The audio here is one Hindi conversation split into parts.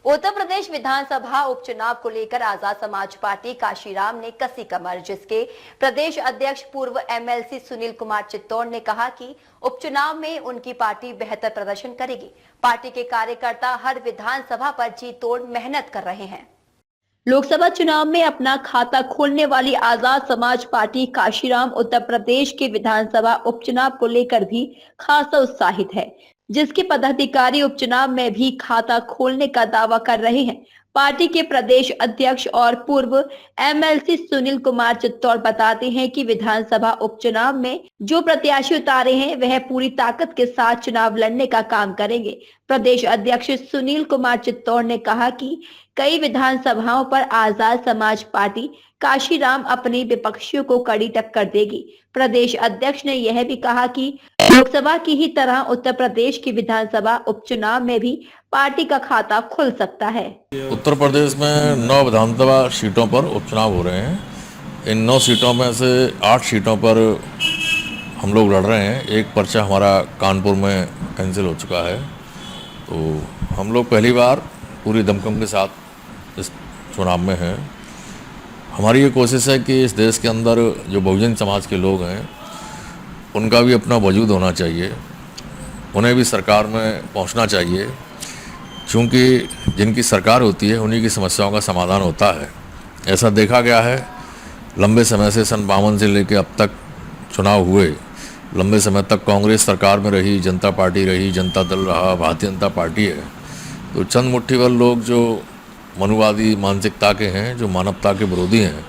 उत्तर प्रदेश विधानसभा उपचुनाव को लेकर आजाद समाज पार्टी काशीराम ने कसी कमर, जिसके प्रदेश अध्यक्ष पूर्व एमएलसी सुनील कुमार चित्तौड़ ने कहा कि उपचुनाव में उनकी पार्टी बेहतर प्रदर्शन करेगी। पार्टी के कार्यकर्ता हर विधानसभा पर जी तोड़ मेहनत कर रहे हैं। लोकसभा चुनाव में अपना खाता खोलने वाली आजाद समाज पार्टी काशीराम उत्तर प्रदेश के विधानसभा उपचुनाव को लेकर भी खासा उत्साहित है, जिसके पदाधिकारी उपचुनाव में भी खाता खोलने का दावा कर रहे हैं। पार्टी के प्रदेश अध्यक्ष और पूर्व एमएलसी सुनील कुमार चित्तौड़ बताते हैं कि विधानसभा उपचुनाव में जो प्रत्याशी उतारे हैं वह पूरी ताकत के साथ चुनाव लड़ने का काम करेंगे। प्रदेश अध्यक्ष सुनील कुमार चित्तौड़ ने कहा कि कई विधानसभाओं पर आजाद समाज पार्टी काशीराम अपने विपक्षियों को कड़ी टक्कर देगी। प्रदेश अध्यक्ष ने यह भी कहा कि लोकसभा की ही तरह उत्तर प्रदेश की विधानसभा उपचुनाव में भी पार्टी का खाता खुल सकता है। उत्तर प्रदेश में 9 विधानसभा सीटों पर उपचुनाव हो रहे हैं। इन 9 सीटों में से 8 सीटों पर हम लोग लड़ रहे हैं। एक पर्चा हमारा कानपुर में कैंसिल हो चुका है। तो हम लोग पहली बार पूरी दमखम के साथ इस चुनाव में हैं। हमारी ये कोशिश है कि इस देश के अंदर जो बहुजन समाज के लोग हैं उनका भी अपना वजूद होना चाहिए, उन्हें भी सरकार में पहुंचना चाहिए, क्योंकि जिनकी सरकार होती है उन्हीं की समस्याओं का समाधान होता है। ऐसा देखा गया है। लंबे समय से सन 52 से लेकर अब तक चुनाव हुए, लंबे समय तक कांग्रेस सरकार में रही, जनता पार्टी रही, जनता दल रहा, भारतीय जनता पार्टी है। तो चंद मुट्ठी भर लोग जो मनुवादी मानसिकता के हैं, जो मानवता के विरोधी हैं,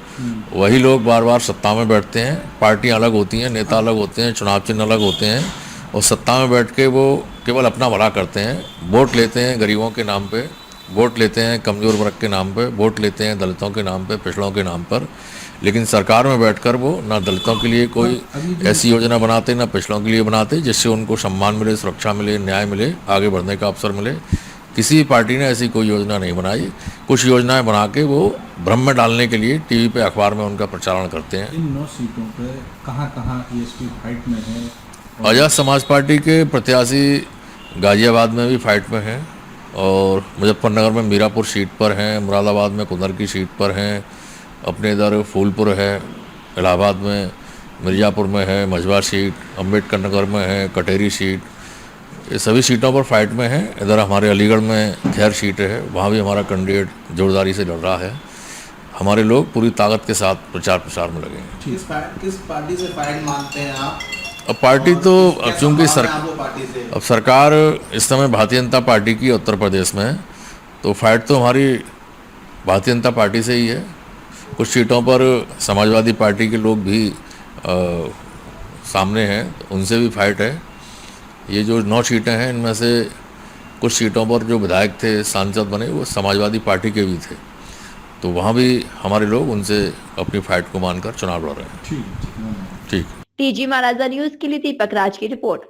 वही लोग बार बार सत्ता में बैठते हैं। पार्टियां अलग होती हैं, नेता अलग होते हैं, चुनाव चिन्ह अलग होते हैं, और सत्ता में बैठ के वो केवल अपना भला करते हैं। वोट लेते हैं गरीबों के नाम पे, वोट लेते हैं कमज़ोर वर्ग के नाम पे, वोट लेते हैं दलितों के नाम पे, पिछड़ों के नाम पर, लेकिन सरकार में बैठकर वो ना दलितों के लिए कोई ऐसी योजना बनाते, ना पिछड़ों के लिए बनाते जिससे उनको सम्मान मिले, सुरक्षा मिले, न्याय मिले, आगे बढ़ने का अवसर मिले। किसी पार्टी ने ऐसी कोई योजना नहीं बनाई। कुछ योजनाएं बना के वो भ्रम में डालने के लिए टीवी पे, अखबार में उनका प्रचारण करते हैं। इन 9 सीटों पे कहां-कहां ईएसपी फाइट में है? आजाद समाज पार्टी के प्रत्याशी गाजियाबाद में भी फाइट में हैं, और मुजफ्फरनगर में मीरापुर सीट पर हैं, मुरादाबाद में कुंदर की सीट पर हैं, अपने इधर फूलपुर है, इलाहाबाद में मिर्ज़ापुर में है मझवा सीट, अम्बेडकर नगर में है कटेरी सीट, ये सभी सीटों पर फाइट में हैं। इधर हमारे अलीगढ़ में खैर सीट है, वहाँ भी हमारा कैंडिडेट जोरदारी से लड़ रहा है। हमारे लोग पूरी ताकत के साथ प्रचार प्रसार में लगे हैं। किस पार्टी से फाइट मांगते हैं आप? अब पार्टी तो चूँकि अब सरकार इस समय भारतीय जनता पार्टी की उत्तर प्रदेश में है, तो फाइट तो हमारी भारतीय जनता पार्टी से ही है। कुछ सीटों पर समाजवादी पार्टी के लोग भी सामने हैं, तो उनसे भी फाइट है। ये जो 9 सीटें हैं, इनमें से कुछ सीटों पर जो विधायक थे, सांसद बने, वो समाजवादी पार्टी के भी थे, तो वहाँ भी हमारे लोग उनसे अपनी फाइट को मानकर चुनाव लड़ रहे हैं। ठीक। ठीक। टीजी महाराजा न्यूज के लिए दीपक राज की रिपोर्ट।